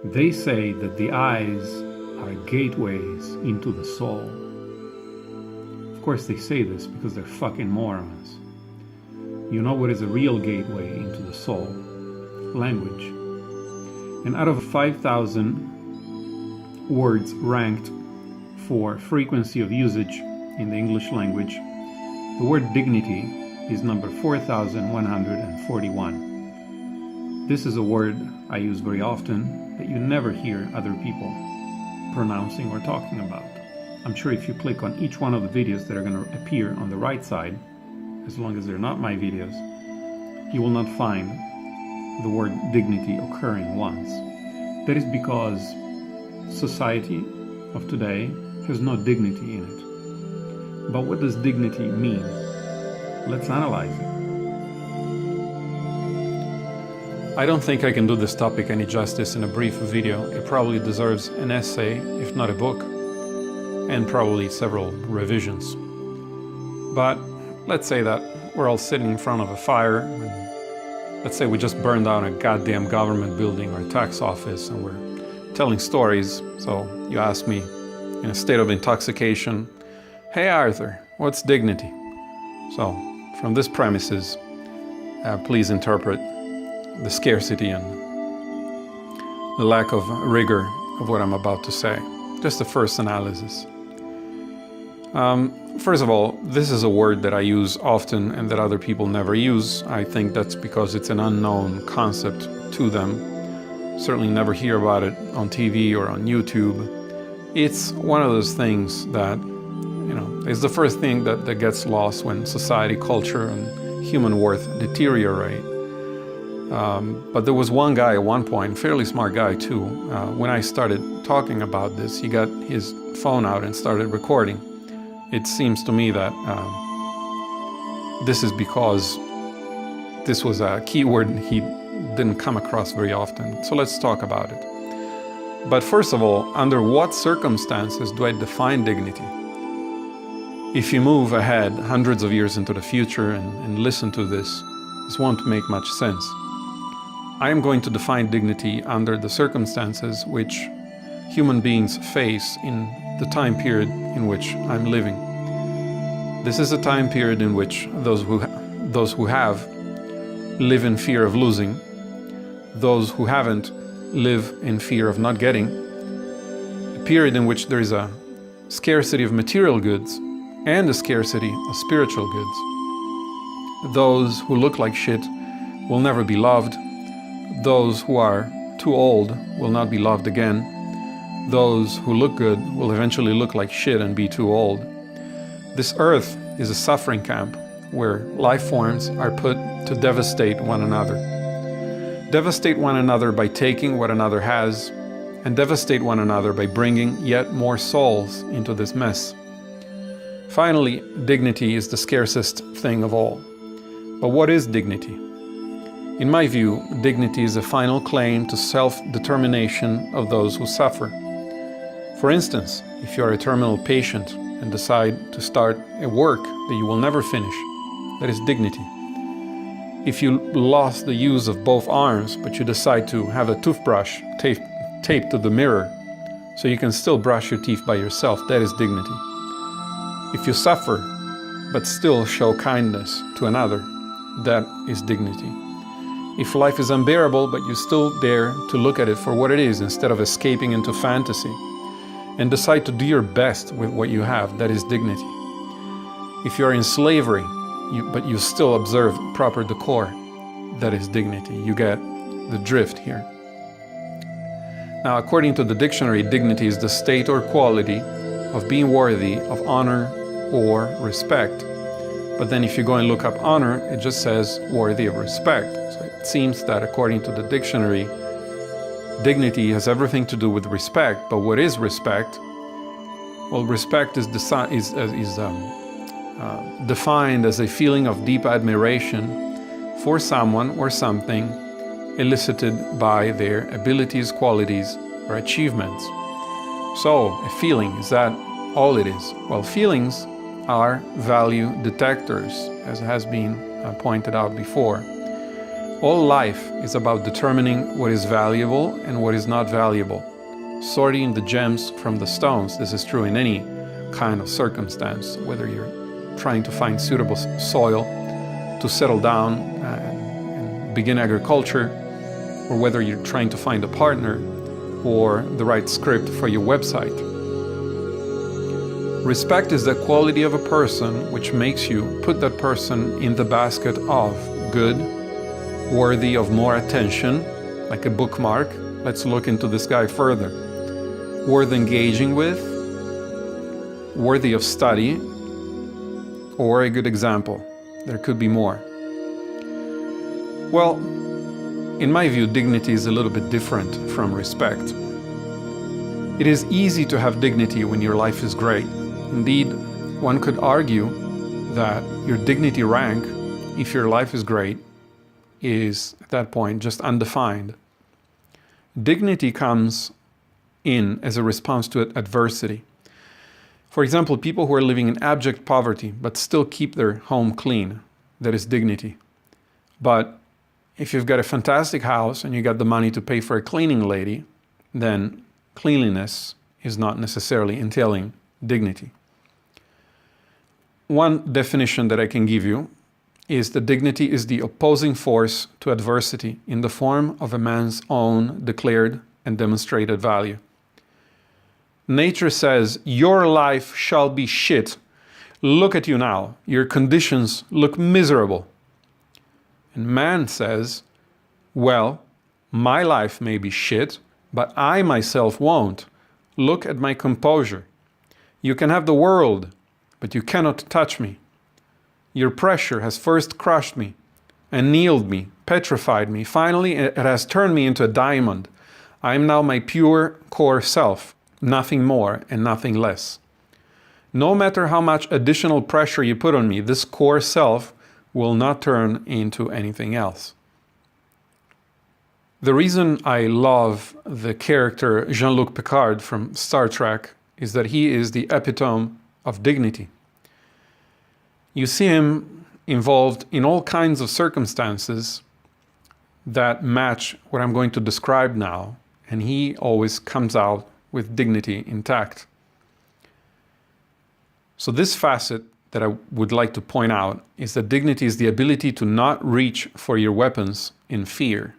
They say that the eyes are gateways into the soul. Of course they say this because they're fucking morons. You know what is a real gateway into the soul? Language. And out of 5,000 words ranked for frequency of usage in the English language, the word dignity is number 4,141. This is a word I use very often that you never hear other people pronouncing or talking about. I'm sure if you click on each one of the videos that are going to appear on the right side, as long as they're not my videos, you will not find the word dignity occurring once. That is because society of today has no dignity in it. But what does dignity mean? Let's analyze it. I don't think I can do this topic any justice in a brief video. It probably deserves an essay, if not a book, and probably several revisions. But let's say that we're all sitting in front of a fire. Let's say we just burned down a goddamn government building or a tax office, and we're telling stories. So you ask me in a state of intoxication, "Hey Arthur, what's dignity?" So from this premises, please interpret the scarcity and the lack of rigor of what I'm about to say. Just the first analysis. First of all, this is a word that I use often and that other people never use. I think that's because it's an unknown concept to them. Certainly never hear about it on TV or on YouTube. It's one of those things that, is the first thing that gets lost when society, culture, and human worth deteriorate. But there was one guy at one point, fairly smart guy too, when I started talking about this, he got his phone out and started recording. It seems to me that this is because this was a keyword he didn't come across very often. So let's talk about it. But first of all, under what circumstances do I define dignity? If you move ahead hundreds of years into the future and listen to this won't make much sense. I am going to define dignity under the circumstances which human beings face in the time period in which I'm living. This is a time period in which those who have live in fear of losing, those who haven't live in fear of not getting, a period in which there is a scarcity of material goods and a scarcity of spiritual goods. Those who look like shit will never be loved. Those who are too old will not be loved again. Those who look good will eventually look like shit and be too old. This earth is a suffering camp where life forms are put to devastate one another. Devastate one another by taking what another has, and devastate one another by bringing yet more souls into this mess. Finally, dignity is the scarcest thing of all. But what is dignity? In my view, dignity is a final claim to self-determination of those who suffer. For instance, if you are a terminal patient and decide to start a work that you will never finish, that is dignity. If you lost the use of both arms, but you decide to have a toothbrush taped to the mirror so you can still brush your teeth by yourself, that is dignity. If you suffer, but still show kindness to another, that is dignity. If life is unbearable, but you still dare to look at it for what it is instead of escaping into fantasy, and decide to do your best with what you have, that is dignity. If you are in slavery, but you still observe proper decor, that is dignity. You get the drift here. Now, according to the dictionary, dignity is the state or quality of being worthy of honor or respect. But then if you go and look up honor, it just says worthy of respect. So it seems that according to the dictionary, dignity has everything to do with respect. But what is respect? Well, respect is defined as a feeling of deep admiration for someone or something elicited by their abilities, qualities, or achievements. So, a feeling, is that all it is? Well, feelings are value detectors, as has been pointed out before. All life is about determining what is valuable and what is not valuable, sorting the gems from the stones. This is true in any kind of circumstance, whether you're trying to find suitable soil to settle down and begin agriculture, or whether you're trying to find a partner or the right script for your website. Respect is the quality of a person which makes you put that person in the basket of good, worthy of more attention, like a bookmark. Let's look into this guy further. Worth engaging with, worthy of study, or a good example. There could be more. Well, in my view, dignity is a little bit different from respect. It is easy to have dignity when your life is great. Indeed, one could argue that your dignity rank, if your life is great, is at that point just undefined. Dignity comes in as a response to adversity. For example, people who are living in abject poverty but still keep their home clean, that is dignity. But if you've got a fantastic house and you got the money to pay for a cleaning lady, then cleanliness is not necessarily entailing dignity. One definition that I can give you is that dignity is the opposing force to adversity in the form of a man's own declared and demonstrated value. Nature says, your life shall be shit. Look at you now. Your conditions look miserable. And man says, well, my life may be shit, but I myself won't. Look at my composure. You can have the world, but you cannot touch me. Your pressure has first crushed me, annealed me, petrified me. Finally, it has turned me into a diamond. I am now my pure core self, nothing more and nothing less. No matter how much additional pressure you put on me, this core self will not turn into anything else. The reason I love the character Jean-Luc Picard from Star Trek is that he is the epitome of dignity. You see him involved in all kinds of circumstances that match what I'm going to describe now, and he always comes out with dignity intact. So this facet that I would like to point out is that dignity is the ability to not reach for your weapons in fear.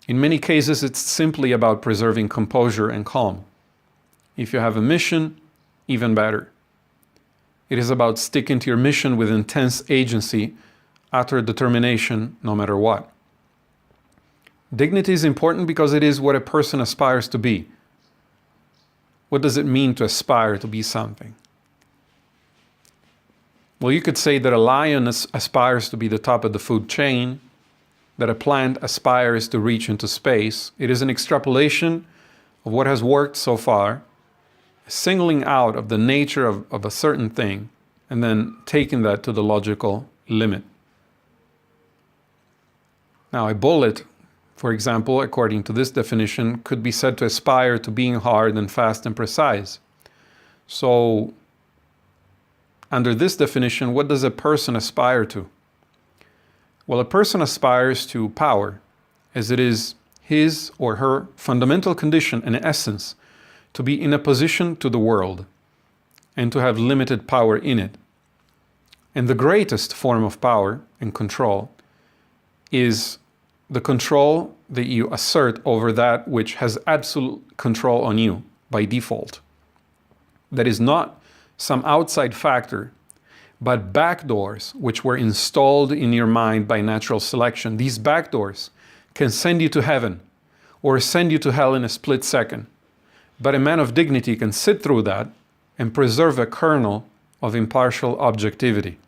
In many cases, it's simply about preserving composure and calm. If you have a mission, even better. It is about sticking to your mission with intense agency, utter determination, no matter what. Dignity is important because it is what a person aspires to be. What does it mean to aspire to be something? Well, you could say that a lion aspires to be the top of the food chain, that a plant aspires to reach into space. It is an extrapolation of what has worked so far, singling out of the nature of a certain thing, and then taking that to the logical limit. Now, a bullet, for example, according to this definition, could be said to aspire to being hard and fast and precise. So, under this definition, what does a person aspire to? Well, a person aspires to power, as it is his or her fundamental condition and essence to be in a position to the world and to have limited power in it. And the greatest form of power and control is the control that you assert over that which has absolute control on you by default. That is not some outside factor, but backdoors which were installed in your mind by natural selection. These backdoors can send you to heaven or send you to hell in a split second. But a man of dignity can sit through that and preserve a kernel of impartial objectivity.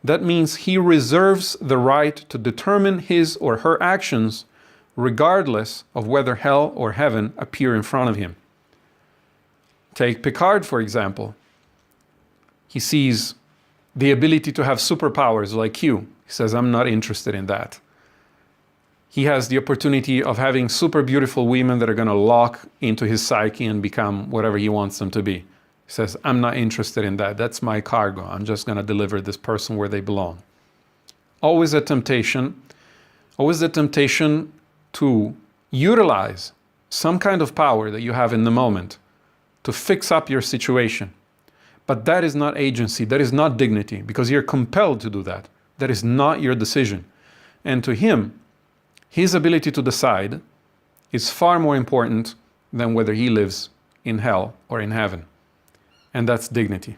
That means he reserves the right to determine his or her actions regardless of whether hell or heaven appear in front of him. Take Picard, for example. He sees the ability to have superpowers like you. He says, I'm not interested in that. He has the opportunity of having super beautiful women that are going to lock into his psyche and become whatever he wants them to be. He says, I'm not interested in that. That's my cargo. I'm just going to deliver this person where they belong. Always a temptation, Always the temptation to utilize some kind of power that you have in the moment to fix up your situation. But that is not agency, that is not dignity, because you're compelled to do that. That is not your decision. And to him, his ability to decide is far more important than whether he lives in hell or in heaven. And that's dignity.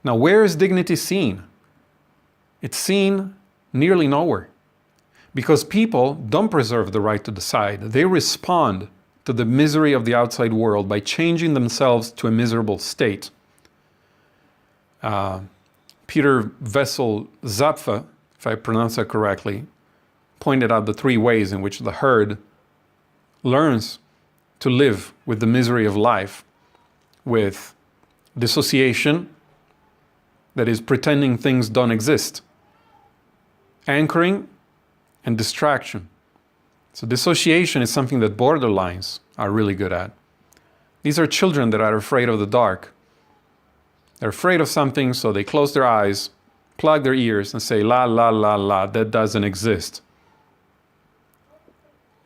Now, where is dignity seen? It's seen nearly nowhere. Because people don't preserve the right to decide. They respond to the misery of the outside world by changing themselves to a miserable state. Peter Vessel Zapfa, if I pronounce that correctly, pointed out the three ways in which the herd learns to live with the misery of life, with dissociation, that is pretending things don't exist, anchoring, and distraction. So dissociation is something that borderlines are really good at. These are children that are afraid of the dark. They're afraid of something, so they close their eyes, plug their ears, and say, la, la, la, la, that doesn't exist.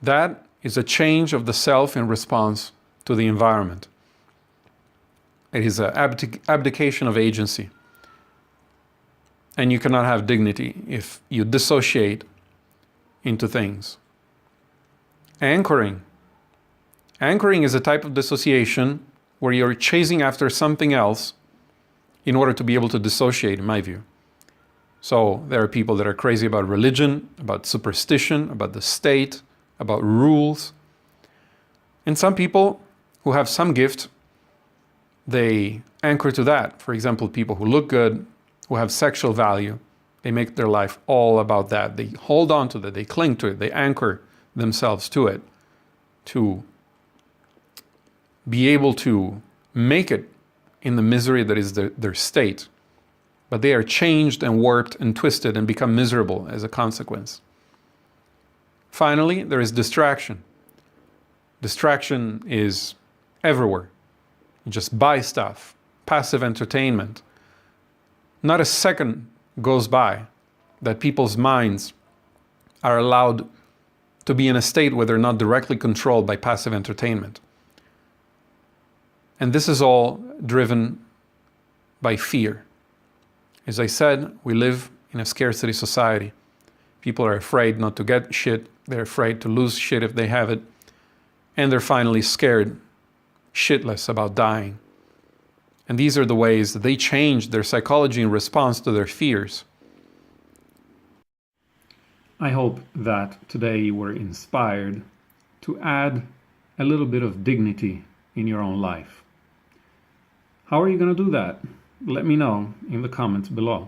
That is a change of the self in response to the environment. It is an abdication of agency. And you cannot have dignity if you dissociate into things. Anchoring. Anchoring is a type of dissociation where you're chasing after something else in order to be able to dissociate, in my view. So there are people that are crazy about religion, about superstition, about the state, about rules. And some people who have some gift, they anchor to that. For example, people who look good, who have sexual value, they make their life all about that. They hold on to that, they cling to it, they anchor themselves to it to be able to make it in the misery that is their state. But they are changed and warped and twisted and become miserable as a consequence. Finally, there is distraction. Distraction is everywhere. You just buy stuff, passive entertainment. Not a second goes by that people's minds are allowed to be in a state where they're not directly controlled by passive entertainment. And this is all driven by fear. As I said, we live in a scarcity society. People are afraid not to get shit. They're afraid to lose shit if they have it. And they're finally scared shitless about dying. And these are the ways that they change their psychology in response to their fears. I hope that today you were inspired to add a little bit of dignity in your own life. How are you going to do that? Let me know in the comments below.